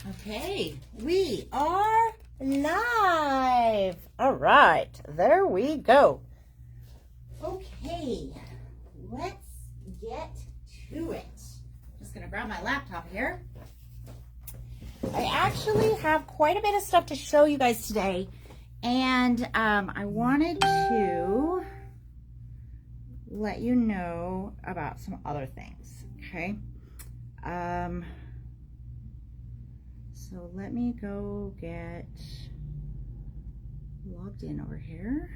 Okay, we are live. All right, there we go. Okay, let's get to it. Just gonna grab my laptop here. I actually have quite a bit of stuff to show you guys today, and I wanted to let you know about some other things, okay? So let me go get logged in over here.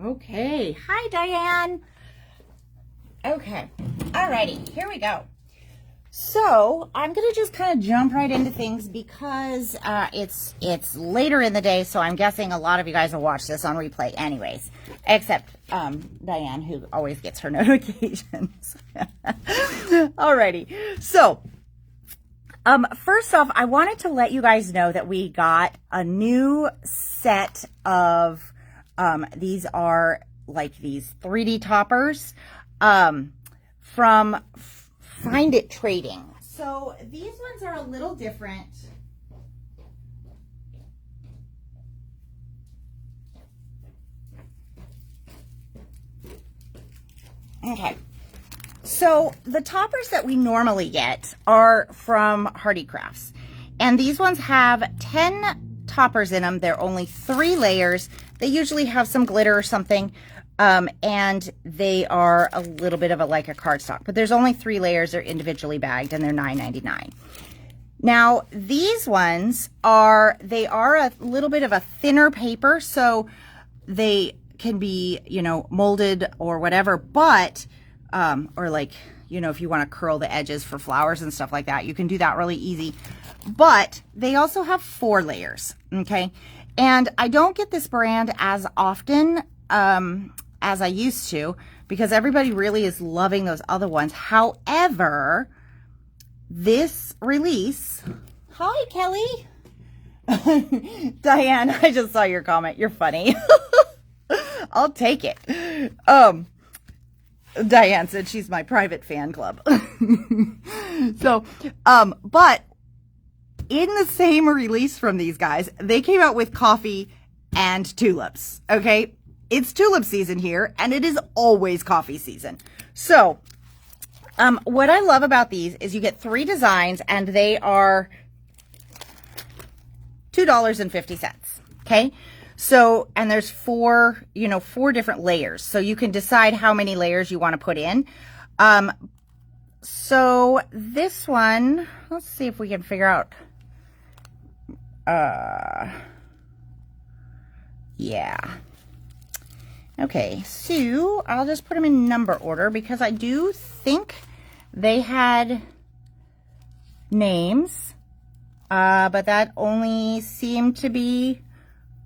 Okay, hi Diane. Okay, alrighty, here we go. So I'm gonna just kind of jump right into things because it's later in the day, so I'm guessing a lot of you guys will watch this on replay anyways, except Diane, who always gets her notifications. Alrighty, so first off, I wanted to let you guys know that we got a new set of these are like these 3D toppers from Find It Trading. So these ones are a little different. Okay. So the toppers that we normally get are from Hardy Crafts. And these ones have 10 toppers in them. They're only 3 layers. They usually have some glitter or something, and they are a little bit of like a cardstock, but there's only 3 layers. They're individually bagged, and they're $9.99. Now, these ones are a little bit of a thinner paper, so they can be, molded or whatever, but, or like, if you want to curl the edges for flowers and stuff like that, you can do that really easy. But they also have 4 layers, okay? And I don't get this brand as often as I used to because everybody really is loving those other ones. However, this release... Hi, Kelly. Diane, I just saw your comment. You're funny. I'll take it. Diane said she's my private fan club. So, but in the same release from these guys, they came out with coffee and tulips, okay? It's tulip season here, and it is always coffee season. So, what I love about these is you get 3 designs, and they are $2.50, okay? So, and there's 4 different layers. So you can decide how many layers you want to put in. So this one, let's see if we can figure out. Yeah. Okay, so I'll just put them in number order because I do think they had names, but that only seemed to be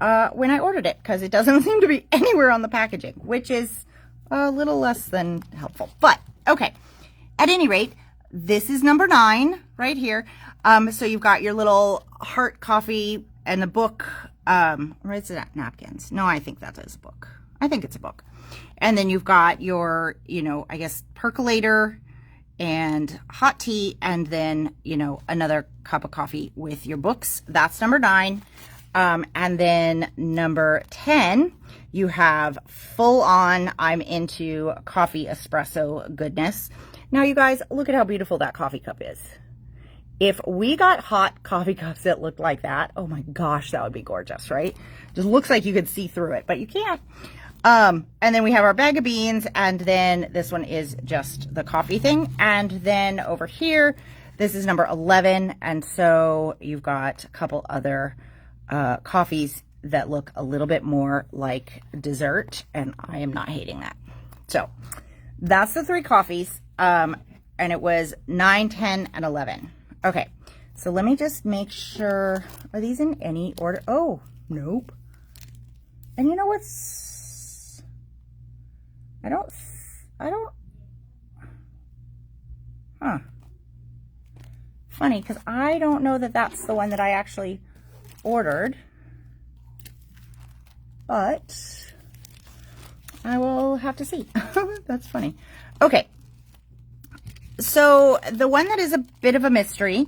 when I ordered it because it doesn't seem to be anywhere on the packaging, which is a little less than helpful. But okay, at any rate, this is number 9 right here. So you've got your little heart coffee and the book. Or is it napkins? No, I think that is a book. I think it's a book. And then you've got your, I guess percolator and hot tea, and then, another cup of coffee with your books. That's number 9. And then number 10, you have full on, I'm into coffee espresso goodness. Now, you guys, look at how beautiful that coffee cup is. If we got hot coffee cups that looked like that, oh my gosh, that would be gorgeous, right? Just looks like you could see through it, but you can't. And then we have our bag of beans, and then this one is just the coffee thing. And then over here, this is number 11, and so you've got a couple other coffees that look a little bit more like dessert, and I am not hating that. So that's the 3 coffees. and it was 9, 10, and 11. Okay, so let me just make sure. Are these in any order? Oh, nope. And you know what's, I don't, huh. Funny, because I don't know that that's the one that I actually ordered, but I will have to see. That's funny. Okay. So the one that is a bit of a mystery,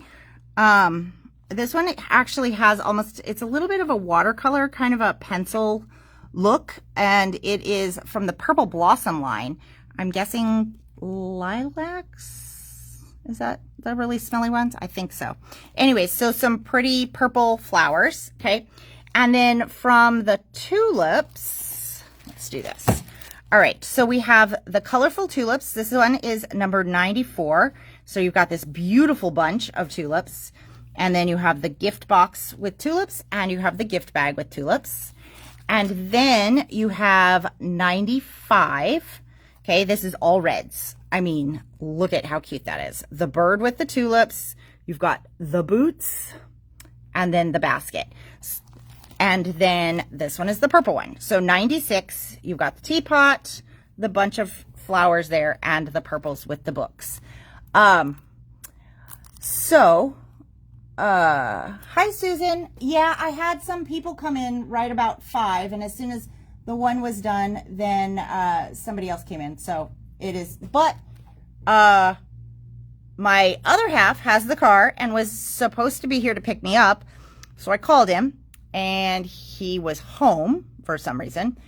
this one actually has almost, it's a little bit of a watercolor, kind of a pencil look, and it is from the Purple Blossom line. I'm guessing lilacs. Is that the really smelly ones? I think so. Anyways, so some pretty purple flowers, okay? And then from the tulips, let's do this. All right, so we have the colorful tulips. This one is number 94. So you've got this beautiful bunch of tulips. And then you have the gift box with tulips, and you have the gift bag with tulips. And then you have 95. Okay, this is all reds. I mean, look at how cute that is. The bird with the tulips, you've got the boots, and then the basket. And then this one is the purple one. So 96, you've got the teapot, the bunch of flowers there, and the purples with the books. Hi, Susan. Yeah, I had some people come in right about 5, and as soon as the one was done, then somebody else came in. So it is, but my other half has the car and was supposed to be here to pick me up. So I called him, and he was home for some reason.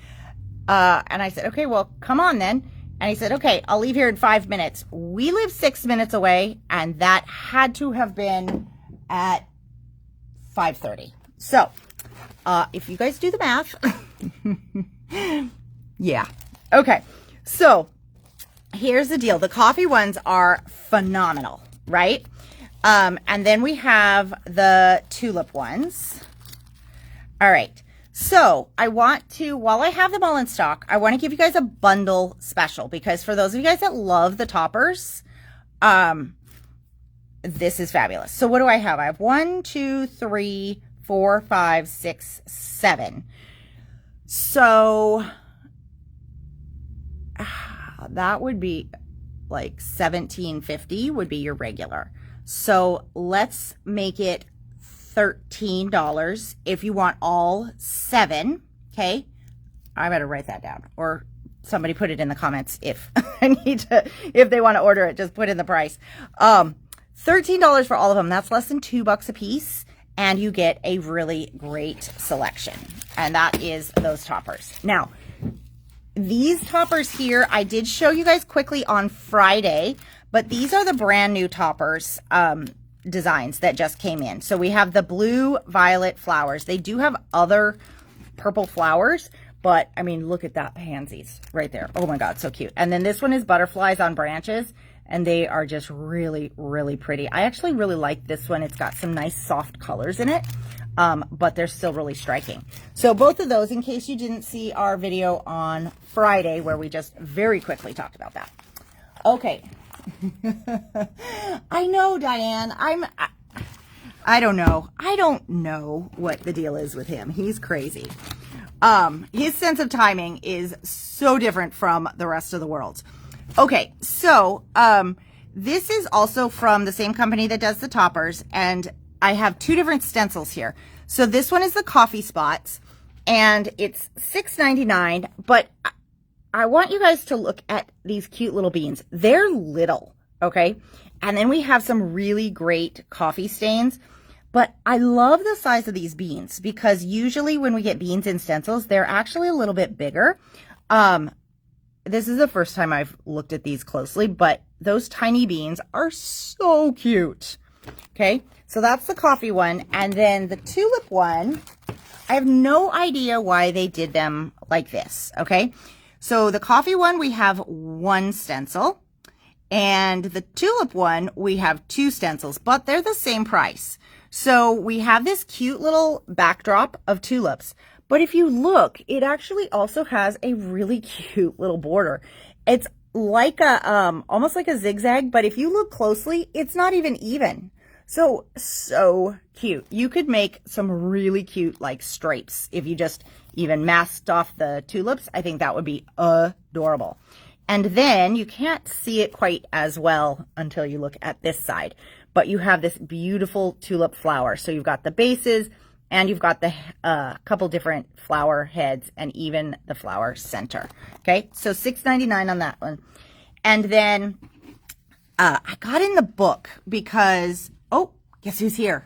And I said, okay, well, come on then. And he said, okay, I'll leave here in 5 minutes. We live 6 minutes away, and that had to have been at 5:30. So if you guys do the math, yeah. Okay, so here's the deal. The coffee ones are phenomenal, right? And then we have the tulip ones. All right. So I want to, while I have them all in stock, I want to give you guys a bundle special, because for those of you guys that love the toppers, this is fabulous. So what do I have? I have 1, 2, 3, 4, 5, 6, 7. So that would be like $17.50 would be your regular. So let's make it $13 if you want all 7. Okay, I better write that down, or somebody put it in the comments if I need to, if they want to order it, just put in the price. $13 for all of them. That's less than $2 a piece, and you get a really great selection, and that is those toppers. Now, these toppers here, I did show you guys quickly on Friday, but these are the brand new toppers designs that just came in. So we have the blue violet flowers. They do have other purple flowers, but I mean, look at that pansies right there. Oh my God, so cute. And then this one is butterflies on branches, and they are just really, really pretty. I actually really like this one. It's got some nice soft colors in it, but they're still really striking. So both of those, in case you didn't see our video on Friday where we just very quickly talked about that. Okay. I know, Diane. I don't know. I don't know what the deal is with him. He's crazy. His sense of timing is so different from the rest of the world. Okay, so this is also from the same company that does the toppers, and I have 2 different stencils here. So this one is the coffee spots, and it's $6.99, but I want you guys to look at these cute little beans. They're little, okay? And then we have some really great coffee stains, but I love the size of these beans, because usually when we get beans in stencils, they're actually a little bit bigger. This is the first time I've looked at these closely, but those tiny beans are so cute. Okay, so that's the coffee one. And then the tulip one, I have no idea why they did them like this, okay? So the coffee one, we have 1 stencil, and the tulip one, we have 2 stencils, but they're the same price. So we have this cute little backdrop of tulips, but if you look, it actually also has a really cute little border. It's like a, almost like a zigzag, but if you look closely, it's not even. So cute. You could make some really cute like stripes if you just even masked off the tulips. I think that would be adorable. And then you can't see it quite as well until you look at this side, but you have this beautiful tulip flower. So you've got the bases and you've got the couple different flower heads and even the flower center. Okay, so $6.99 on that one. And then I got in the book because, oh, guess who's here?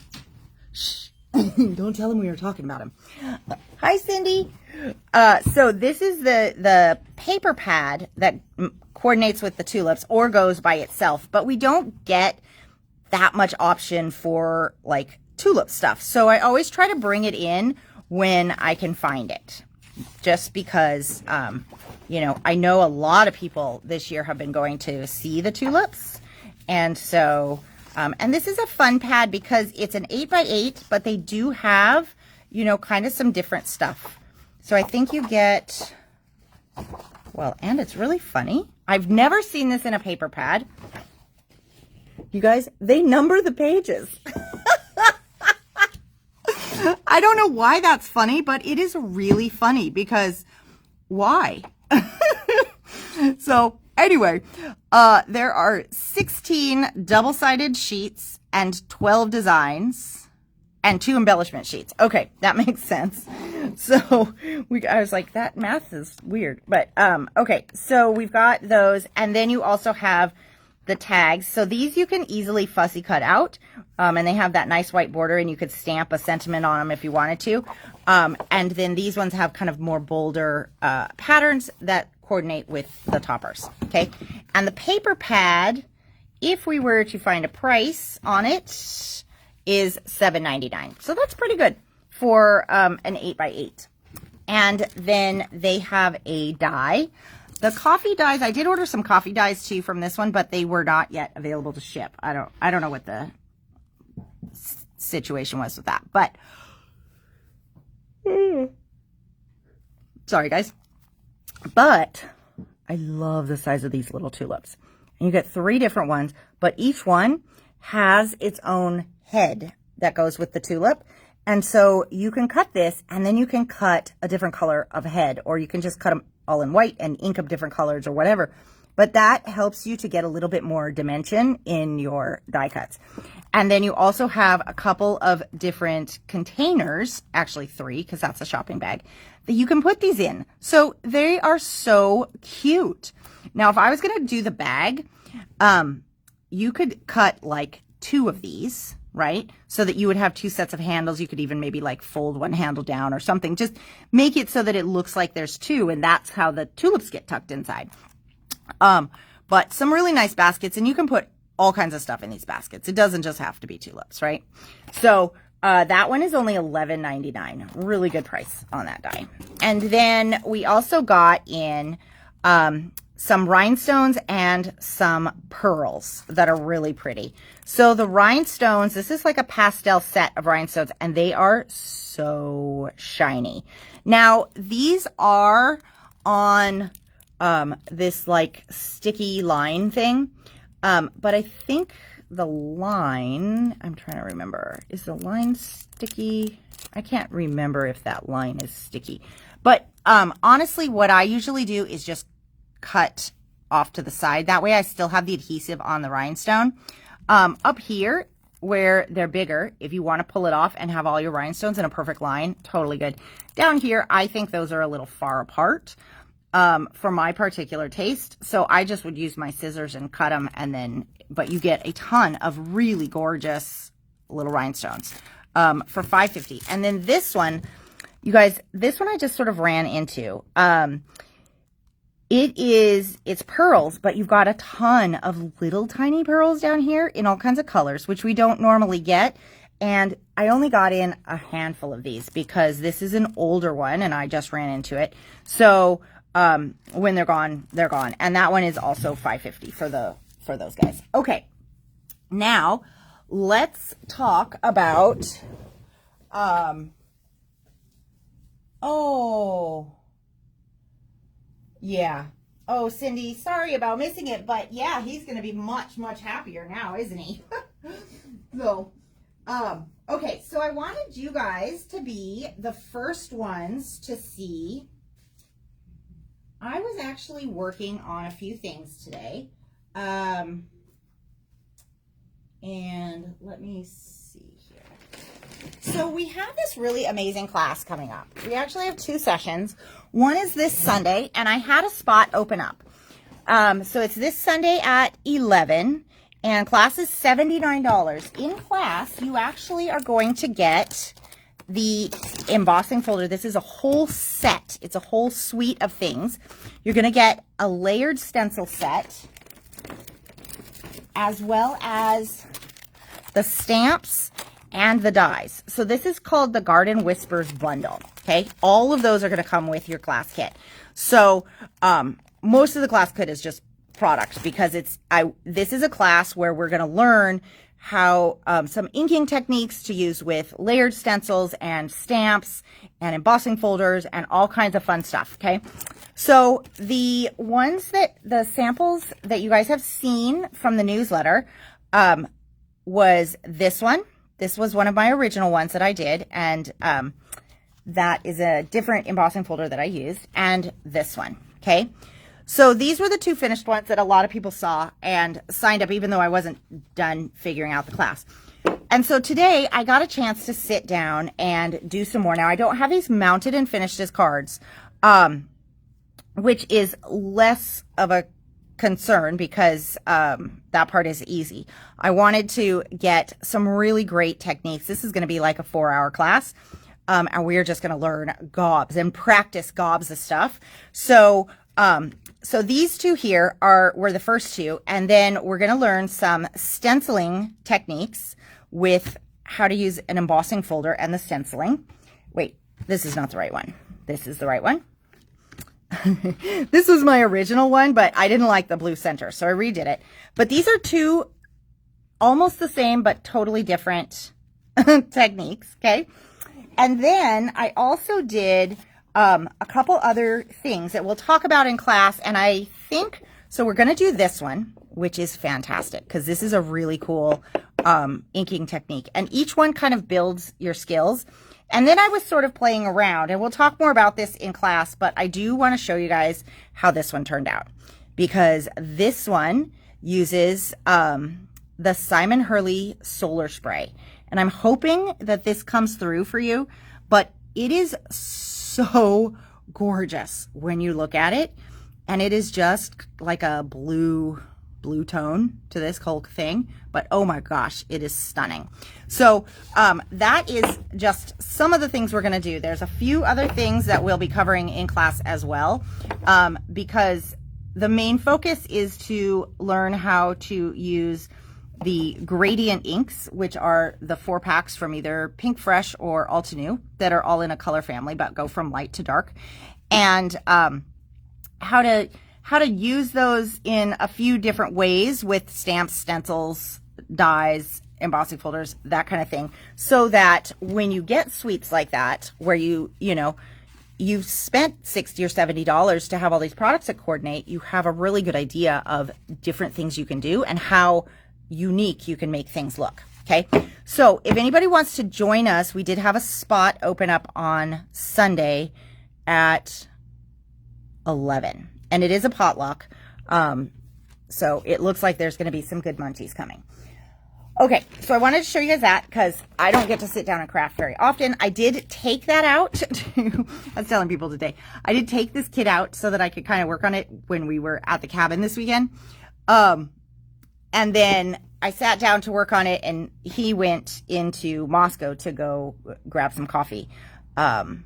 Shh. Don't tell him we were talking about him. Hi, Cindy. So this is the paper pad that coordinates with the tulips or goes by itself, but we don't get that much option for like tulip stuff. So I always try to bring it in when I can find it, just because, you know, I know a lot of people this year have been going to see the tulips. And so, and this is a fun pad because it's an 8x8, but they do have, you know, kind of some different stuff. So I think you get, well, and it's really funny. I've never seen this in a paper pad. You guys, they number the pages. I don't know why that's funny, but it is really funny because why? So anyway, there are 16 double-sided sheets and 12 designs and 2 embellishment sheets. Okay, that makes sense. So I was like, that math is weird, but okay. So we've got those, and then you also have the tags. So these you can easily fussy cut out, and they have that nice white border, and you could stamp a sentiment on them if you wanted to. And then these ones have kind of more bolder patterns that coordinate with the toppers. Okay, and the paper pad, if we were to find a price on it, is $7.99. So that's pretty good for an 8x8. And then they have a die. The coffee dies, I did order some coffee dies too from this one, but they were not yet available to ship. I don't know what the situation was with that, but sorry guys. But I love the size of these little tulips. And you get 3 different ones, but each one has its own head that goes with the tulip. And so you can cut this, and then you can cut a different color of head, or you can just cut them all in white and ink up different colors or whatever. But that helps you to get a little bit more dimension in your die cuts. And then you also have a couple of different containers, actually 3, because that's a shopping bag, that you can put these in. So they are so cute. Now, if I was going to do the bag, you could cut like 2 of these, right? So that you would have 2 sets of handles. You could even maybe like fold one handle down or something. Just make it so that it looks like there's 2, and that's how the tulips get tucked inside. But some really nice baskets, and you can put all kinds of stuff in these baskets. It doesn't just have to be tulips, right? So that one is only $11.99. Really good price on that die. And then we also got in some rhinestones and some pearls that are really pretty. So the rhinestones, this is like a pastel set of rhinestones, and they are so shiny. Now, these are on this like sticky line thing, but I think the line, I'm trying to remember, is the line sticky? I can't remember if that line is sticky, but honestly, what I usually do is just cut off to the side. That way I still have the adhesive on the rhinestone. Up here where they're bigger, if you want to pull it off and have all your rhinestones in a perfect line, totally good. Down here, I think those are a little far apart for my particular taste. So I just would use my scissors and cut them, and then, but you get a ton of really gorgeous little rhinestones for $5.50. And then this one, you guys, this one I just sort of ran into. It's pearls, but you've got a ton of little tiny pearls down here in all kinds of colors, which we don't normally get. And I only got in a handful of these because this is an older one and I just ran into it. So when they're gone, they're gone. And that one is also $5.50 for those guys. Okay, now let's talk about oh yeah, Oh, Cindy, sorry about missing it, but yeah, he's going to be much, much happier now, isn't he? So, okay, so I wanted you guys to be the first ones to see. I was actually working on a few things today. And let me see here. So we have this really amazing class coming up. We actually have 2 sessions. One is this Sunday, and I had a spot open up. So it's this Sunday at 11, and class is $79. In class, you actually are going to get the embossing folder. This is a whole set. It's a whole suite of things. You're going to get a layered stencil set, as well as the stamps and the dies. So this is called the Garden Whispers bundle. Okay, all of those are going to come with your class kit. So most of the class kit is just product, because this is a class where we're going to learn how some inking techniques to use with layered stencils and stamps and embossing folders and all kinds of fun stuff. Okay, so the samples that you guys have seen from the newsletter was this one. This was one of my original ones that I did, and that is a different embossing folder that I used, and this one. Okay, so these were the 2 finished ones that a lot of people saw and signed up, even though I wasn't done figuring out the class. And so today I got a chance to sit down and do some more. Now, I don't have these mounted and finished as cards, which is less of a concern, because that part is easy. I wanted to get some really great techniques. This is going to be like a 4-hour class, and we're just going to learn gobs and practice gobs of stuff. So so these 2 here were the first 2, and then we're going to learn some stenciling techniques with how to use an embossing folder and the stenciling. Wait, this is not the right one. This is the right one. This was my original one, but I didn't like the blue center, so I redid it. But these are 2 almost the same but totally different techniques, okay? And then I also did a couple other things that we'll talk about in class, and I think, so we're going to do this one, which is fantastic, because this is a really cool inking technique, and each one kind of builds your skills. And then I was sort of playing around, and we'll talk more about this in class, but I do want to show you guys how this one turned out, because this one uses the Simon Hurley Solar Spray, and I'm hoping that this comes through for you, but it is so gorgeous when you look at it, and it is just like a blue tone to this whole thing, but oh my gosh, it is stunning. So that is just some of the things we're going to do. There's a few other things that we'll be covering in class as well, because the main focus is to learn how to use the gradient inks, which are the 4 packs from either Pink Fresh or Altenew that are all in a color family but go from light to dark, and how to use those in a few different ways with stamps, stencils, dies, embossing folders, that kind of thing, so that when you get suites like that, where you've spent $60 or $70 to have all these products that coordinate, you have a really good idea of different things you can do and how unique you can make things look. Okay, so if anybody wants to join us, we did have a spot open up on Sunday at 11, and it is a potluck, so it looks like there's going to be some good munchies coming. Okay, so I wanted to show you guys that, because I don't get to sit down and craft very often. I did take that out. I was telling people today, I did take this kit out so that I could kind of work on it when we were at the cabin this weekend. And then I sat down to work on it, and he went into Moscow to go grab some coffee. And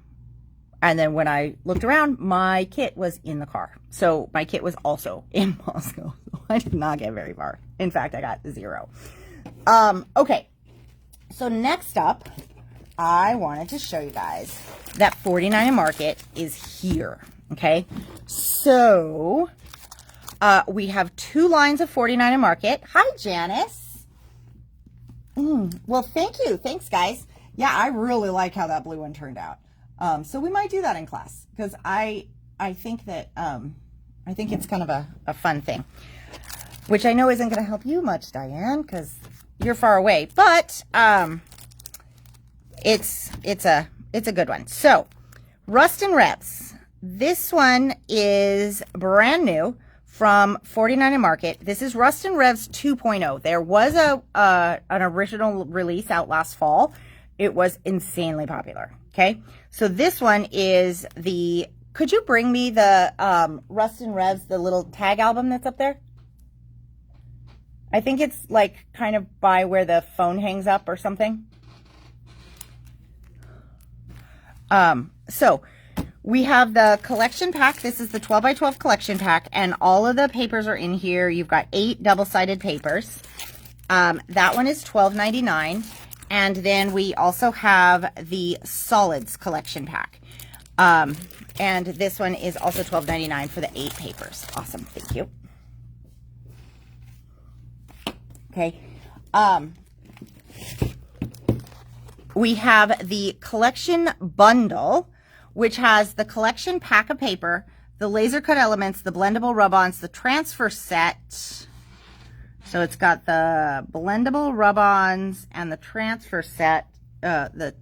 then when I looked around, my kit was in the car. So my kit was also in Moscow. So I did not get very far. In fact, I got 0. Okay. So next up, I wanted to show you guys that 49 Market is here. Okay. So we have 2 lines of 49 Market. Hi, Janice. Well, thank you. Thanks, guys. Yeah, I really like how that blue one turned out. So we might do that in class, because I think that I think it's kind of a fun thing, which I know isn't going to help you much, Diane, because you're far away, but it's a good one. So Rust and Revs. This one is brand new from 49 and Market. This is Rust and Revs 2.0. There was an original release out last fall. It was insanely popular. Okay, so this one is the, could you bring me the Rust and Revs, the little tag album that's up there? I think it's like kind of by where the phone hangs up or something. So we have the collection pack. This is the 12 by 12 collection pack, and all of the papers are in here. You've got 8 double-sided papers. That one is $12.99. And then we also have the solids collection pack. And this one is also $12.99 for the 8 papers. Awesome. Thank you. Okay. We have the collection bundle, which has the collection pack of paper, the laser cut elements, the blendable rub-ons, the transfer set. So it's got the blendable rub-ons and the transfer set, the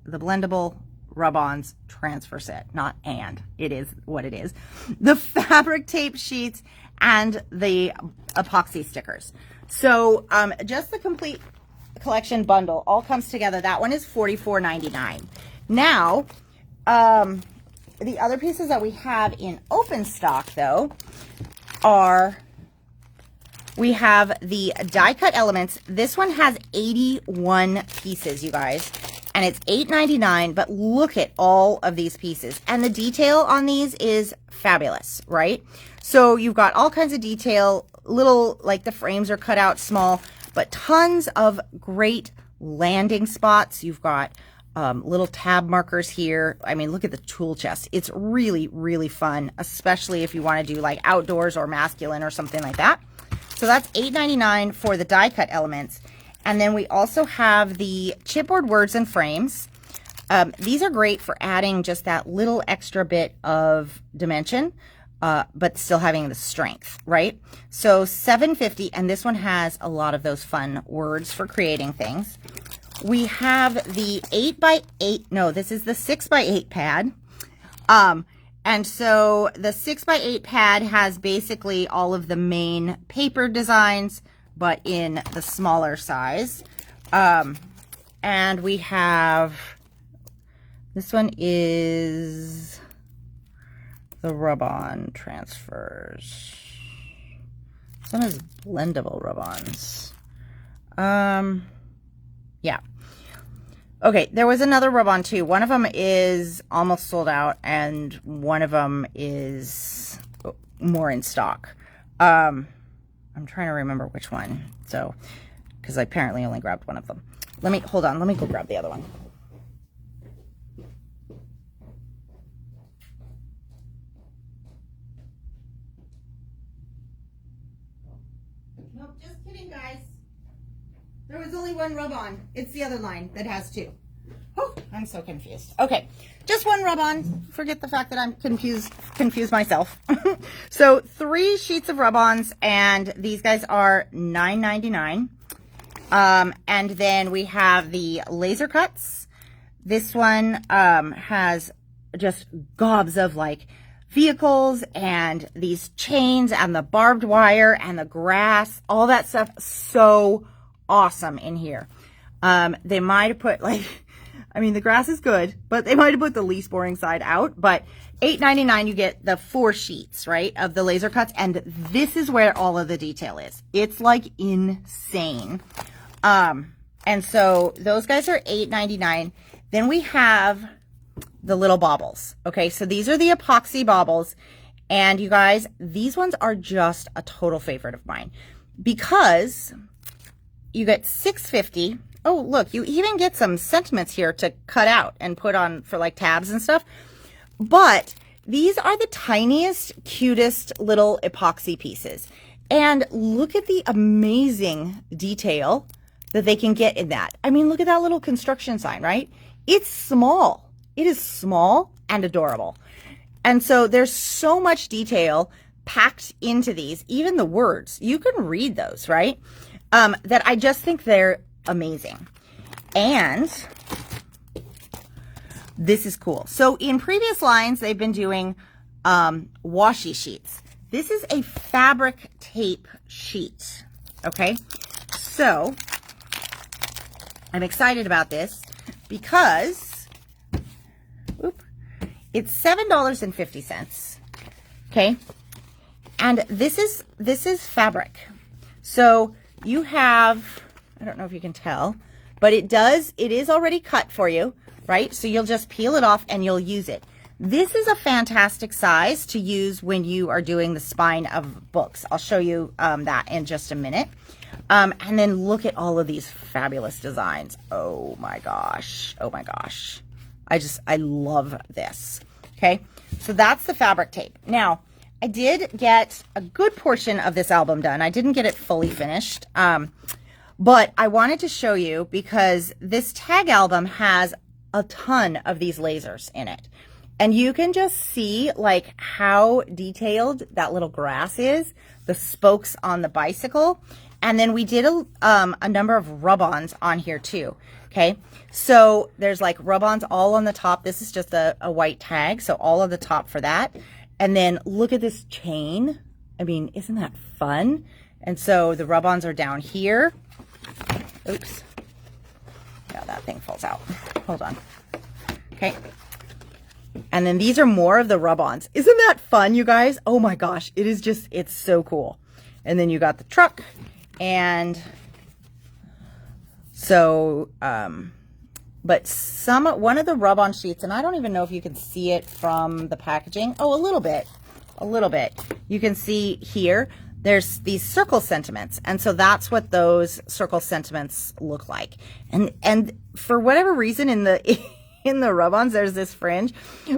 blendable rub-ons transfer set, not and. It is what it is. The fabric tape sheets and the epoxy stickers. So just the complete collection bundle all comes together. That one is $44.99. Now, the other pieces that we have in open stock, though, are... We have the die cut elements. This one has 81 pieces, you guys, and it's $8.99, but look at all of these pieces. And the detail on these is fabulous, right? So you've got all kinds of detail, little, like the frames are cut out small, but tons of great landing spots. You've got little tab markers here. I mean, look at the tool chest. It's really, really fun, especially if you want to do like outdoors or masculine or something like that. So that's $8.99 for the die cut elements. And then we also have the chipboard words and frames. These are great for adding just that little extra bit of dimension, but still having the strength, right? So $7.50, and this one has a lot of those fun words for creating things. We have the 8x8, no, this is the 6x8 pad. And so the 6x8 pad has basically all of the main paper designs, but in the smaller size. And we have, this one is the rub-on transfers. This one is blendable rub-ons. Yeah. Okay, there was another rub-on too. One of them is almost sold out, and one of them is more in stock. I'm trying to remember which one. So, because I apparently only grabbed one of them. Hold on, let me go grab the other one. Nope, just kidding, guys. There was only one rub-on. It's the other line that has 2. Oh, I'm so confused. Okay, just one rub-on. Forget the fact that I'm confused myself. So 3 sheets of rub-ons, and these guys are $9.99. And then we have the laser cuts. This one has just gobs of like vehicles and these chains and the barbed wire and the grass, all that stuff. So awesome in here. They might have put like, I mean, the grass is good, but they might have put the least boring side out. But $8.99, you get the 4 sheets, right, of the laser cuts. And this is where all of the detail is. It's like insane. And so those guys are $8.99. Then we have the little baubles. Okay, so these are the epoxy baubles. And you guys, these ones are just a total favorite of mine because you get $6.50. Oh, look, you even get some sentiments here to cut out and put on for like tabs and stuff. But these are the tiniest, cutest little epoxy pieces. And look at the amazing detail that they can get in that. I mean, look at that little construction sign, right? It's small. It is small and adorable. And so there's so much detail packed into these, even the words, you can read those, right? That I just think they're amazing. And this is cool. So in previous lines, they've been doing washi sheets. This is a fabric tape sheet, okay? So I'm excited about this because it's $7.50, okay? And this is fabric. So you have, I don't know if you can tell, but it is already cut for you, right? So you'll just peel it off and you'll use it. This is a fantastic size to use when you are doing the spine of books. I'll show you that in just a minute. And then look at all of these fabulous designs. Oh my gosh. Oh my gosh. I love this. Okay. So that's the fabric tape. Now, I did get a good portion of this album done. I didn't get it fully finished. But I wanted to show you because this tag album has a ton of these lasers in it. And you can just see like how detailed that little grass is, the spokes on the bicycle. And then we did a number of rub-ons on here too. Okay. So there's like rub-ons all on the top. This is just a white tag. So all of the top for that. And then look at this chain. I mean, isn't that fun? And so the rub-ons are down here. Oops. Yeah, that thing falls out. Hold on. Okay. And then these are more of the rub-ons. Isn't that fun, you guys? Oh my gosh. It is just, it's so cool. And then you got the truck. And so, but one of the rub-on sheets, and I don't even know if you can see it from the packaging. Oh, a little bit. You can see here, there's these circle sentiments. And so that's what those circle sentiments look like. And for whatever reason in the rub-ons, there's this fringe,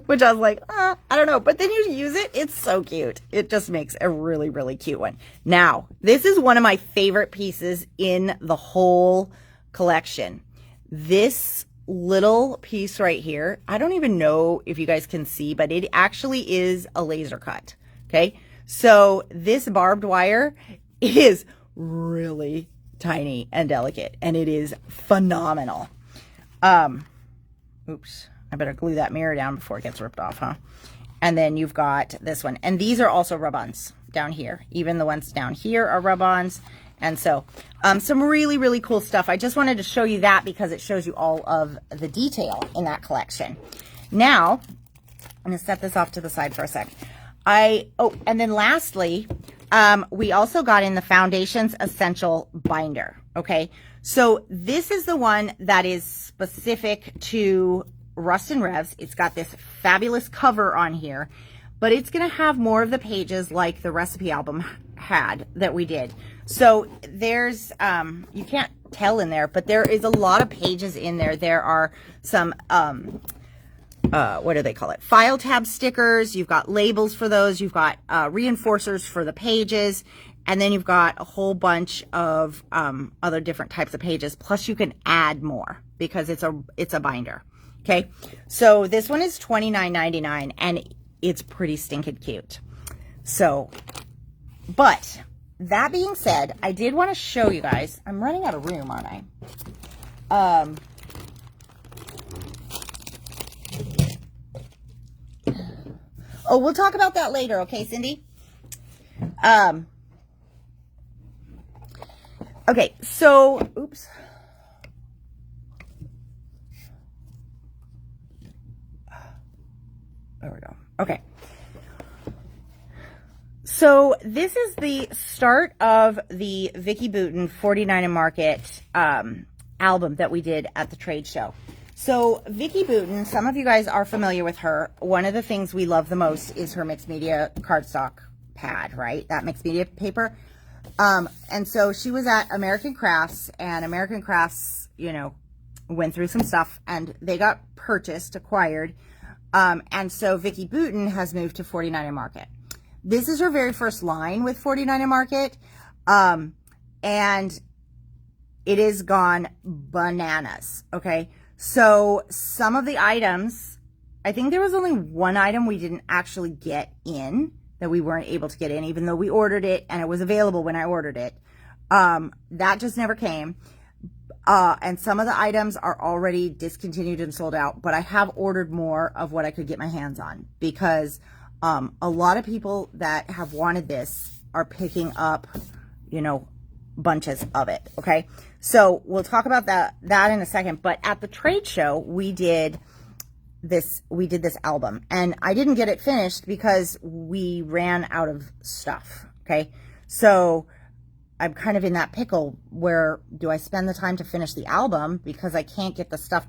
which I was like, I don't know. But then you use it, it's so cute. It just makes a really, really cute one. Now, this is one of my favorite pieces in the whole collection. This little piece right here, I don't even know if you guys can see, but it actually is a laser cut. Okay. So this barbed wire is really tiny and delicate, and it is phenomenal. Oops, I better glue that mirror down before it gets ripped off, huh? And then you've got this one. And these are also rub-ons down here. Even the ones down here are rub-ons. And so some really, really cool stuff. I just wanted to show you that because it shows you all of the detail in that collection. Now, I'm going to set this off to the side for a sec. And then lastly, we also got in the Foundations Essential Binder, okay? So this is the one that is specific to Rust and Revs. It's got this fabulous cover on here, but it's going to have more of the pages like the recipe album had that we did. So there's, you can't tell in there, but there is a lot of pages in there. There are some, what do they call it? File tab stickers. You've got labels for those. You've got reinforcers for the pages. And then you've got a whole bunch of other different types of pages. Plus you can add more because it's a binder. Okay. So this one is $29.99 and it's pretty stinking cute. So, but that being said, I did want to show you guys, I'm running out of room, aren't I? Oh, we'll talk about that later. Okay, Cindy? Okay, so, oops. There we go. Okay. So this is the start of the Vicki Boutin 49 and Market album that we did at the trade show. So Vicki Boutin, some of you guys are familiar with her. One of the things we love the most is her mixed media cardstock pad, right? That mixed media paper. And so she was at American Crafts, and American Crafts, you know, went through some stuff and they got acquired. And so Vicki Boutin has moved to 49 and Market. This is her very first line with 49 and Market. And it is gone bananas. Okay. So some of the items, I think there was only one item we didn't actually get in that we weren't able to get in, even though we ordered it and it was available when I ordered it. That just never came. And some of the items are already discontinued and sold out, but I have ordered more of what I could get my hands on, because a lot of people that have wanted this are picking up, you know, bunches of it. Okay. So we'll talk about that in a second, but at the trade show, we did this album, and I didn't get it finished because we ran out of stuff. Okay. So I'm kind of in that pickle where, do I spend the time to finish the album because I can't get the stuff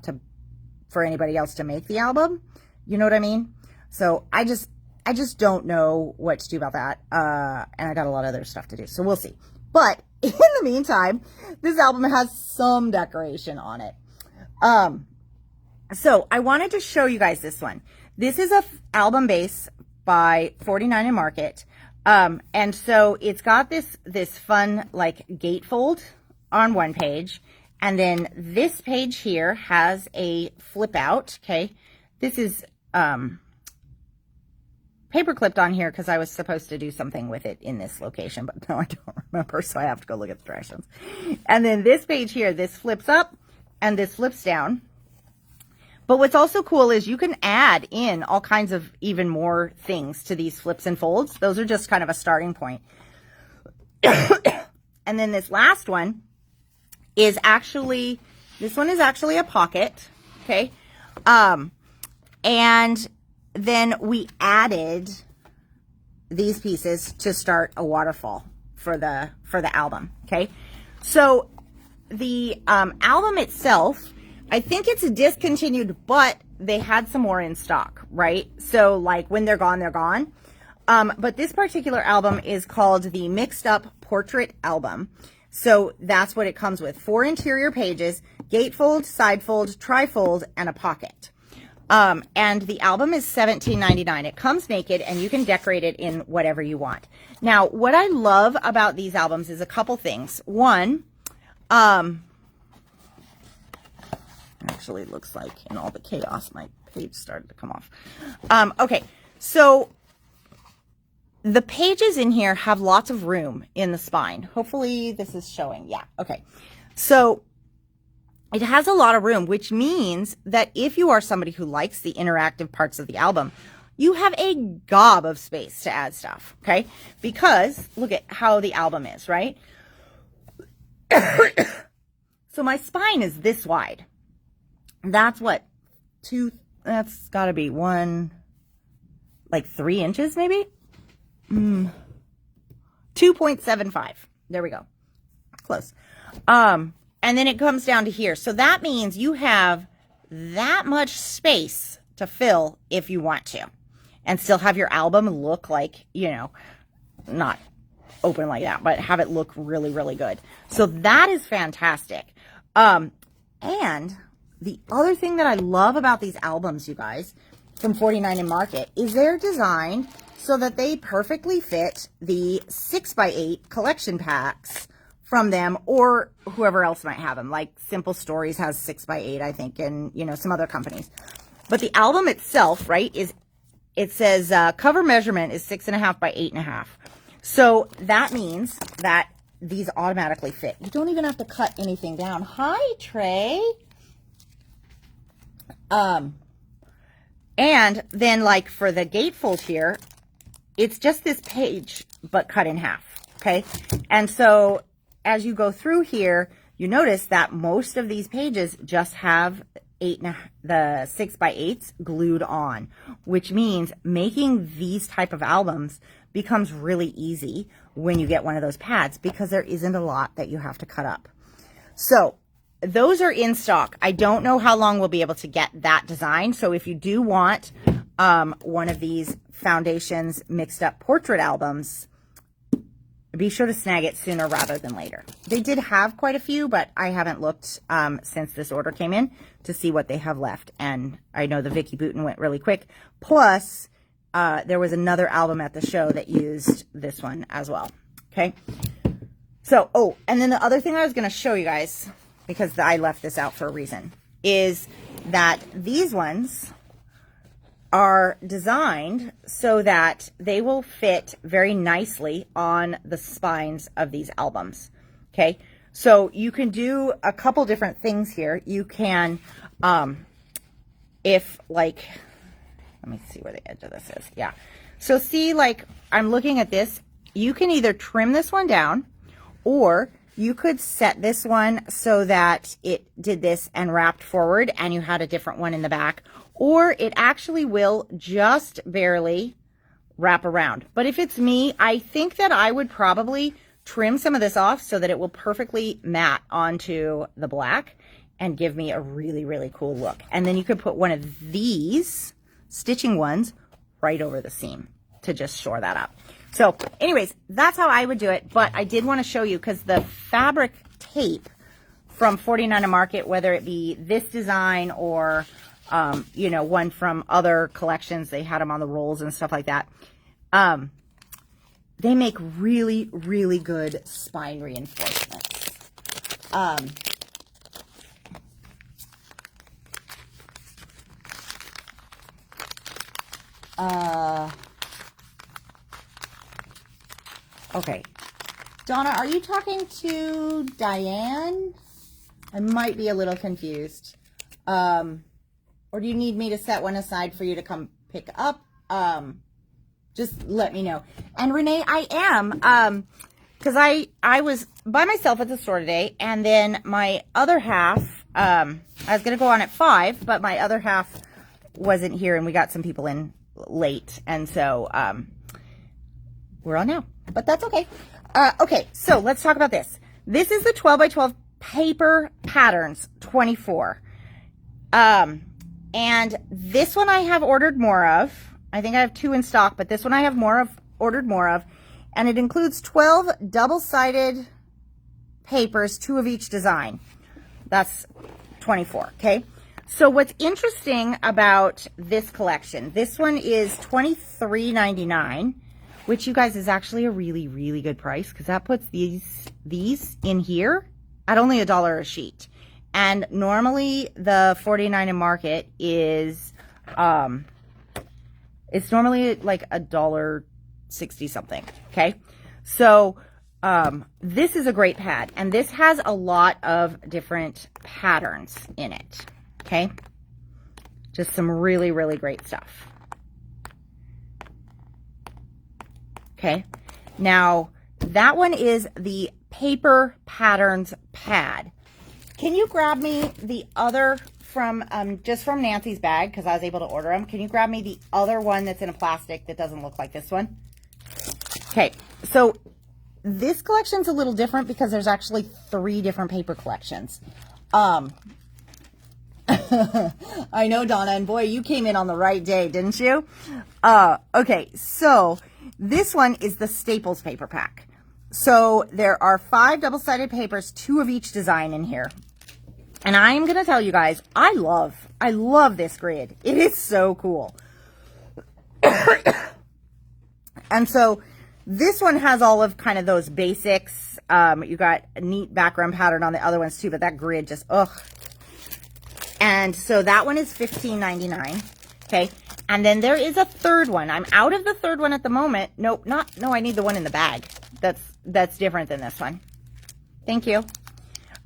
for anybody else to make the album? You know what I mean? So I just don't know what to do about that. And I got a lot of other stuff to do, so we'll see. But in the meantime, this album has some decoration on it. So I wanted to show you guys this one. This is a album base by 49 and Market. And so it's got this fun like gatefold on one page. And then this page here has a flip out. Okay. This is, paper clipped on here because I was supposed to do something with it in this location, but no, I don't remember. So I have to go look at the directions. And then this page here, this flips up and this flips down. But what's also cool is you can add in all kinds of even more things to these flips and folds. Those are just kind of a starting point. And then this last one is actually, this one is actually a pocket. Okay. And then we added these pieces to start a waterfall for the album. Okay. So the album itself, I think it's discontinued, but they had some more in stock, right? So like when they're gone, they're gone. But this particular album is called the Mixed Up Portrait Album. So that's what it comes with. 4 interior pages, gatefold, sidefold, trifold, and a pocket. And the album is $17.99. It comes naked and you can decorate it in whatever you want. Now, what I love about these albums is a couple things. One, actually looks like in all the chaos my page started to come off. Okay, so the pages in here have lots of room in the spine. Hopefully this is showing. Yeah, okay. So it has a lot of room, which means that if you are somebody who likes the interactive parts of the album, you have a gob of space to add stuff, okay? Because look at how the album is, right? So my spine is this wide. That's what, that's gotta be like 3 inches maybe? 2.75. There we go. Close. And then it comes down to here. So that means you have that much space to fill if you want to. And still have your album look like, you know, not open like that, but have it look really, really good. So that is fantastic. And the other thing that I love about these albums, you guys, from 49 and Market, is they're designed so that they perfectly fit the 6x8 collection packs from them, or whoever else might have them. Like Simple Stories has 6x8, I think, and, you know, some other companies. But the album itself, right, it says cover measurement is 6.5 by 8.5. So that means that these automatically fit. You don't even have to cut anything down. Hi, Trey. And then like for the gatefold here, it's just this page, but cut in half. Okay. And so as you go through here, you notice that most of these pages just have the 6x8s glued on, which means making these type of albums becomes really easy when you get one of those pads, because there isn't a lot that you have to cut up. So those are in stock. I don't know how long we'll be able to get that design. So if you do want one of these Foundations Mixed Up Portrait albums, be sure to snag it sooner rather than later. They did have quite a few, but I haven't looked since this order came in to see what they have left. And I know the Vicky Bouton went really quick. Plus, there was another album at the show that used this one as well. Okay. So, oh, and then the other thing I was going to show you guys, because I left this out for a reason, is that these ones are designed so that they will fit very nicely on the spines of these albums. Okay, so you can do a couple different things here. You can, if like, let me see where the edge of this is. Yeah. So see, like I'm looking at this, you can either trim this one down, or you could set this one so that it did this and wrapped forward and you had a different one in the back, or it actually will just barely wrap around. But if it's me, I think that I would probably trim some of this off so that it will perfectly matte onto the black and give me a really, really cool look. And then you could put one of these stitching ones right over the seam to just shore that up. So anyways, that's how I would do it. But I did want to show you, because the fabric tape from 49 Market, whether it be this design or, you know, one from other collections, they had them on the rolls and stuff like that. They make really, really good spine reinforcements. Okay. Donna, are you talking to Diane? I might be a little confused. Or do you need me to set one aside for you to come pick up? Just let me know. And Renee, I am, because I was by myself at the store today, and then my other half, I was going to go on at 5, but my other half wasn't here, and we got some people in late, and so we're on now, but that's okay. Okay, so let's talk about this. This is the 12 by 12 paper patterns 24. And this one I have ordered more of. I think I have 2 in stock, but this one I have ordered more of. And it includes 12 double-sided papers, 2 of each design. That's 24, okay? So what's interesting about this collection, this one is $23.99, which, you guys, is actually a really, really good price, because that puts these in here at only $1 a sheet. And normally the 49 Market is, it's normally like $1.60 something. Okay. So, this is a great pad, and this has a lot of different patterns in it. Okay. Just some really, really great stuff. Okay. Now that one is the Paper Patterns pad. Can you grab me the other from, just from Nancy's bag, because I was able to order them. Can you grab me the other one that's in a plastic that doesn't look like this one? Okay, so this collection's a little different because there's actually 3 different paper collections. I know, Donna, and boy, you came in on the right day, didn't you? Okay, so this one is the Staples paper pack. So there are 5 double-sided papers, 2 of each design in here. And I am going to tell you guys, I love this grid. It is so cool. And so this one has all of kind of those basics. You got a neat background pattern on the other ones too, but that grid just, ugh. And so that one is $15.99. Okay. And then there is a third one. I'm out of the third one at the moment. Nope, no, I need the one in the bag. That's different than this one. Thank you.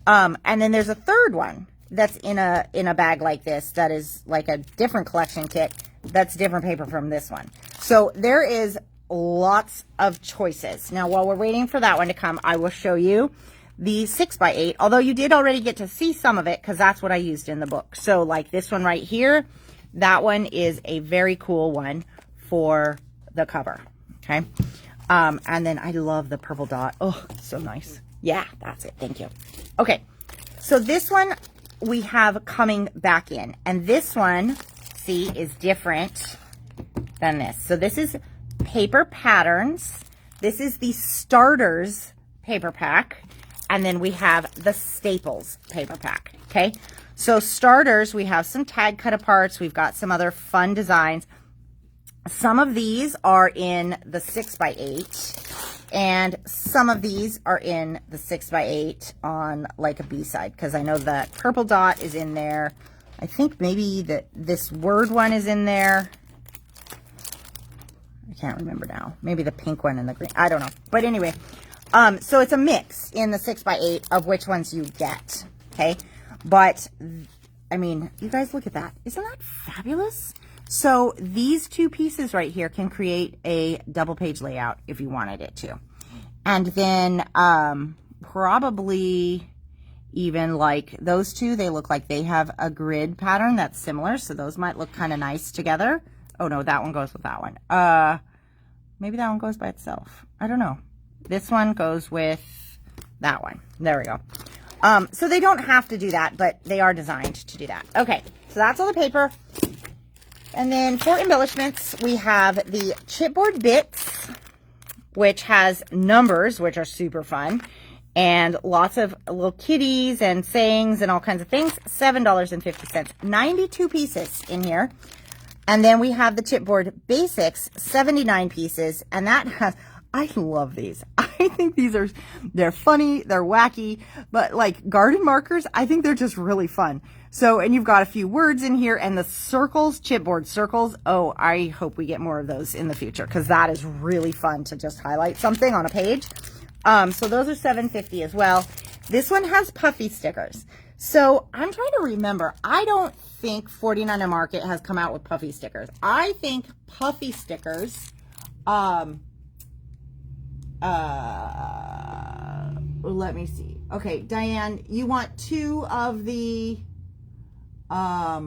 And then there's a third one that's in a bag like this that is like a different collection kit that's different paper from this one. So there is lots of choices. Now, while we're waiting for that one to come, I will show you the 6x8, although you did already get to see some of it because that's what I used in the book. So like this one right here, that one is a very cool one for the cover. Okay. And then I love the purple dot. Oh, so nice. Yeah, that's it. Thank you. Okay. So this one we have coming back in, and this one, see, is different than this. So this is Paper Patterns. This is the Starters paper pack. And then we have the Staples paper pack. Okay. So Starters, we have some tag cut aparts. We've got some other fun designs. Some of these are in the 6x8, and some of these are in the 6x8 on like a B-side, because I know that purple dot is in there. I think maybe this word one is in there. can't remember now. Maybe the pink one and the green. I don't know. But anyway, so it's a mix in the 6x8 of which ones you get. Okay. But I mean, you guys look at that. Isn't that fabulous? So these two pieces right here can create a double page layout if you wanted it to. And then probably even like those two, they look like they have a grid pattern that's similar. So those might look kind of nice together. Oh no, that one goes with that one. Maybe that one goes by itself. I don't know. This one goes with that one. There we go. So they don't have to do that, but they are designed to do that. Okay, so that's all the paper. And then for embellishments, we have the chipboard bits, which has numbers, which are super fun, and lots of little kitties and sayings and all kinds of things. $7.50, 92 pieces in here. And then we have the chipboard basics, 79 pieces, and that has, I love these. I think they're funny, they're wacky, but like garden markers, I think they're just really fun. So, and you've got a few words in here, and the circles, chipboard circles. Oh, I hope we get more of those in the future, because that is really fun to just highlight something on a page. So those are $7.50 as well. This one has puffy stickers. So I'm trying to remember. I don't think 49er Market has come out with puffy stickers. I think puffy stickers, let me see. Okay, Diane, you want two of the, I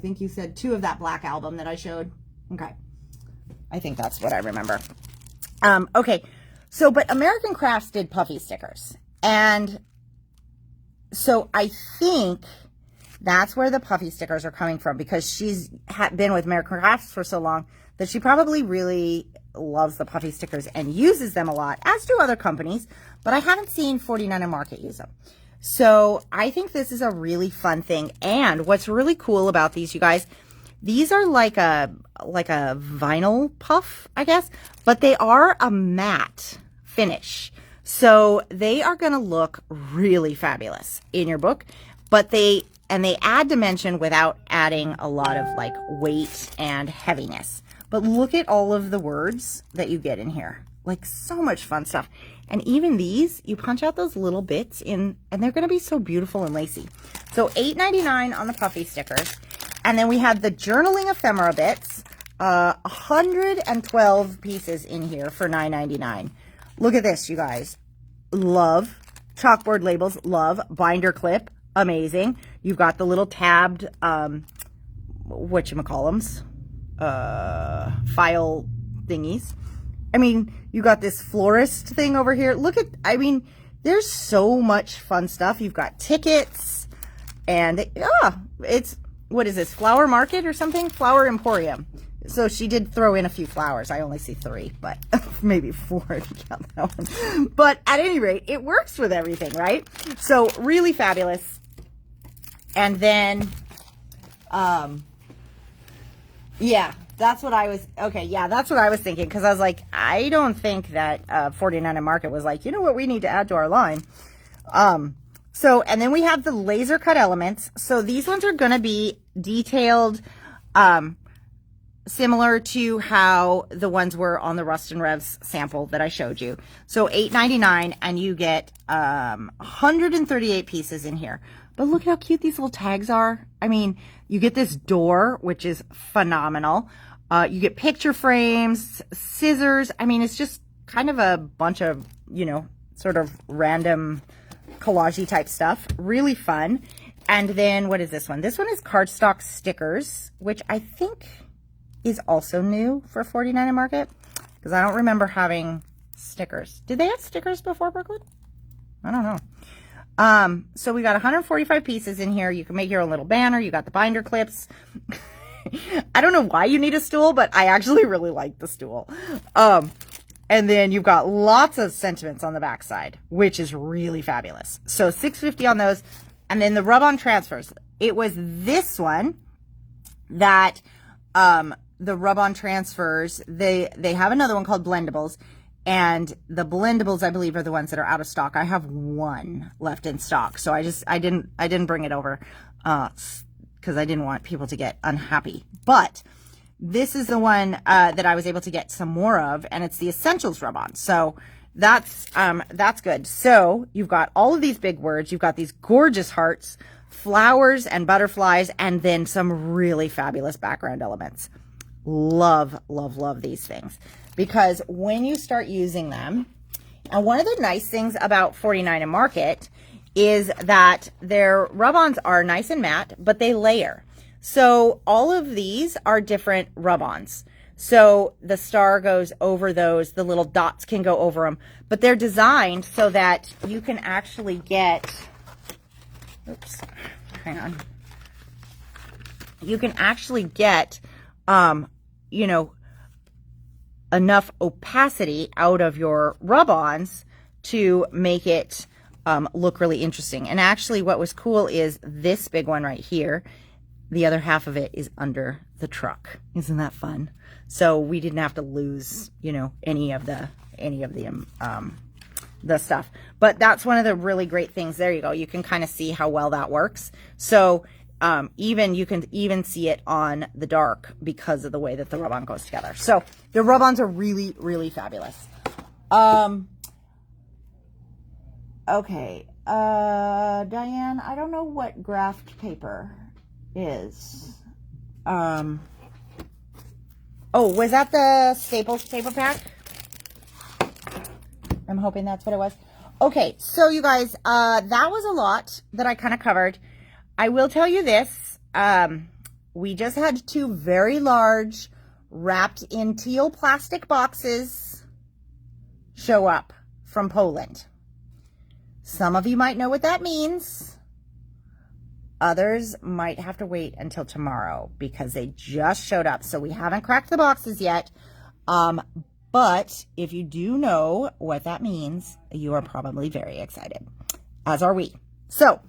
think you said two of that black album that I showed. Okay. I think that's what I remember. Okay. So, but American Crafts did puffy stickers. And so I think that's where the puffy stickers are coming from, because she's been with American Crafts for so long that she probably really loves the puffy stickers and uses them a lot, as do other companies, but I haven't seen 49er Market use them. So I think this is a really fun thing. And what's really cool about these, you guys, these are like a vinyl puff, I guess, but they are a matte finish. So they are going to look really fabulous in your book, but they add dimension without adding a lot of like weight and heaviness. But look at all of the words that you get in here. Like, so much fun stuff. And even these, you punch out those little bits in, and they're going to be so beautiful and lacy. So $8.99 on the puffy stickers. And then we have the journaling ephemera bits, 112 pieces in here for $9.99. Look at this, you guys. Love. Chalkboard labels, love. Binder clip, amazing. You've got the little tabbed, whatchamacallums, file thingies. I mean, you got this florist thing over here. Look at, I mean, there's so much fun stuff. You've got tickets, and it's, what is this, Flower Market or something? Flower Emporium. So she did throw in a few flowers. I only see 3, but maybe 4 if you count that one. But at any rate, it works with everything, right? So really fabulous. And then, yeah, that's what I was, okay, yeah, that's what I was thinking. Because I was like, I don't think that 49er Market was like, you know what we need to add to our line. So, and then we have the laser cut elements. So these ones are going to be detailed, similar to how the ones were on the Rust and Revs sample that I showed you. So $8.99, and you get 138 pieces in here. But look at how cute these little tags are. I mean, you get this door, which is phenomenal. You get picture frames, scissors. I mean, it's just kind of a bunch of, you know, sort of random collage-y type stuff. Really fun. And then what is this one? This one is cardstock stickers, which I think is also new for 49er Market, because I don't remember having stickers. Did they have stickers before, Brooklyn? I don't know. So we got 145 pieces in here. You can make your own little banner. You got the binder clips. I don't know why you need a stool, but I actually really like the stool. And then you've got lots of sentiments on the back side, which is really fabulous. So $6.50 on those. And then the rub-on transfers. It was this one that, the rub-on transfers, they have another one called Blendables. And the Blendables, I believe, are the ones that are out of stock. I have one left in stock. So I didn't bring it over, because I didn't want people to get unhappy. But this is the one that I was able to get some more of, and it's the Essentials rub-on. So that's good. So you've got all of these big words. You've got these gorgeous hearts, flowers and butterflies, and then some really fabulous background elements. Love, love, love these things, because when you start using them, and one of the nice things about 49 and Market is that their rub-ons are nice and matte, but they layer. So all of these are different rub-ons. So the star goes over those, the little dots can go over them, but they're designed so that you can actually get, oops, hang on. You can actually get, you know, enough opacity out of your rub-ons to make it look really interesting. And actually what was cool is this big one right here, the other half of it is under the truck. Isn't that fun? So we didn't have to lose, you know, any of the stuff. But that's one of the really great things. There you go. You can kind of see how well that works. So you can even see it on the dark because of the way that the rub-on goes together. So the rub-ons are really, really fabulous. Okay. Diane, I don't know what graph paper is. Oh, was that the Staples paper pack? I'm hoping that's what it was. Okay, so you guys, that was a lot that I kind of covered. I will tell you this, we just had 2 very large wrapped in teal plastic boxes show up from Poland. Some of you might know what that means. Others might have to wait until tomorrow because they just showed up. So we haven't cracked the boxes yet. But if you do know what that means, you are probably very excited, as are we. So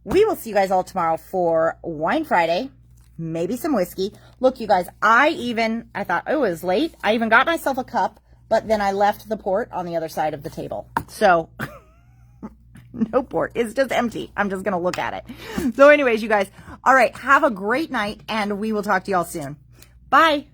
we will see you guys all tomorrow for Wine Friday, maybe some whiskey. Look, you guys, I thought, oh, it was late. I even got myself a cup, but then I left the port on the other side of the table. So no port. It's just empty. I'm just going to look at it. So anyways, you guys, all right, have a great night, and we will talk to you all soon. Bye.